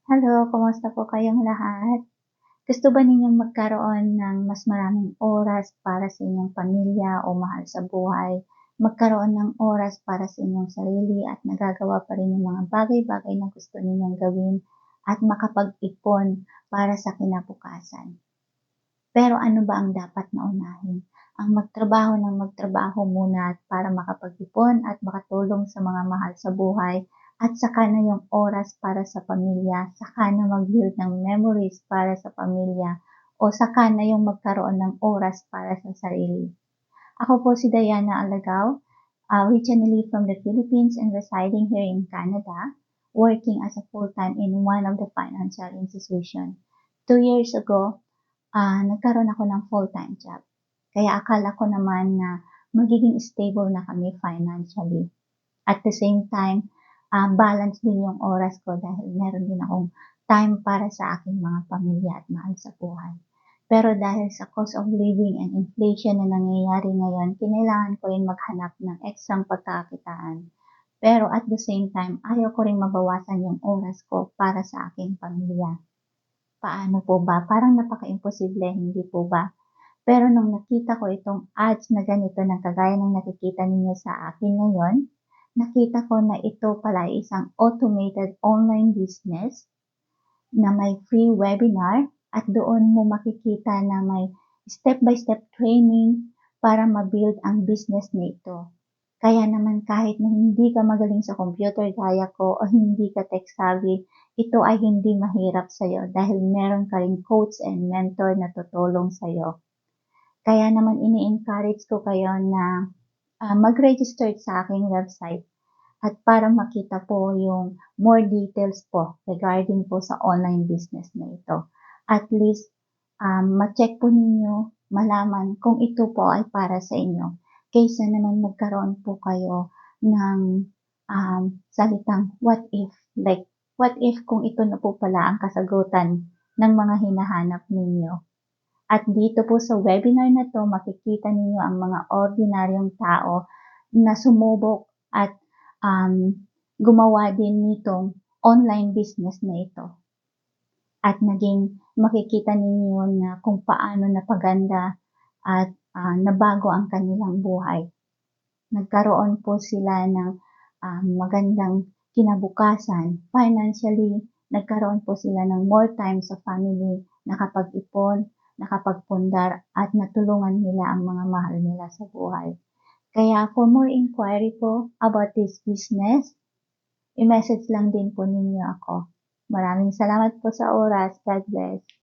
Hello, kumusta po kayong lahat? Gusto ba ninyong magkaroon ng mas maraming oras para sa inyong pamilya o mahal sa buhay? Magkaroon ng oras para sa inyong sarili at nagagawa pa rin yung mga bagay-bagay na gusto ninyong gawin at makapag-ipon para sa kinabukasan. Pero ano ba ang dapat na unahin? Ang magtrabaho ng magtrabaho muna para makapag-ipon at makatulong sa mga mahal sa buhay at saka na yung oras para sa pamilya, saka na mag-build ng memories para sa pamilya o saka na yung magkaroon ng oras para sa sarili. Ako po si Diana Alagaw, originally from the Philippines and residing here in Canada, working as a full-time in one of the financial institutions. 2 years ago, nagkaroon ako ng full-time job. Kaya akala ko naman na magiging stable na kami financially. At the same time, balance din yung oras ko dahil meron din akong time para sa aking mga pamilya at mahal sa buhay. Pero dahil sa cost of living and inflation na nangyayari ngayon, kinailangan ko rin maghanap ng ekstrang pagkakakitaan. Pero at the same time, ayaw ko rin mabawasan yung oras ko para sa aking pamilya. Paano po ba? Parang napaka-imposible, hindi po ba? Pero nung nakita ko itong ads na ganito na kagaya ng nakikita ninyo sa akin ngayon, nakita ko na ito pala ay isang automated online business na may free webinar at doon mo makikita na may step-by-step training para ma-build ang business na ito. Kaya naman kahit na hindi ka magaling sa computer gaya ko o hindi ka tech savvy, ito ay hindi mahirap sa'yo dahil meron ka ring coach and mentor na tutulong sa'yo. Kaya naman ini-encourage ko kayo na mag-register sa aking website at para makita po yung more details po regarding po sa online business na ito. At least, ma-check po ninyo, malaman kung ito po ay para sa inyo. Kaysa naman magkaroon po kayo ng salitang what if, like what if kung ito na po pala ang kasagutan ng mga hinahanap ninyo. At dito po sa webinar na to, makikita ninyo ang mga ordinaryong tao na sumubok at gumawa din nitong online business na ito. At makikita ninyo na kung paano napaganda at nabago ang kanilang buhay. Nagkaroon po sila ng magandang kinabukasan. Financially, nagkaroon po sila ng more time sa family, nakapag-ipon, nakapagpundar at natulungan nila ang mga mahal nila sa buhay. Kaya for more inquiry po about this business, i-message lang din po ninyo ako. Maraming salamat po sa oras. God bless.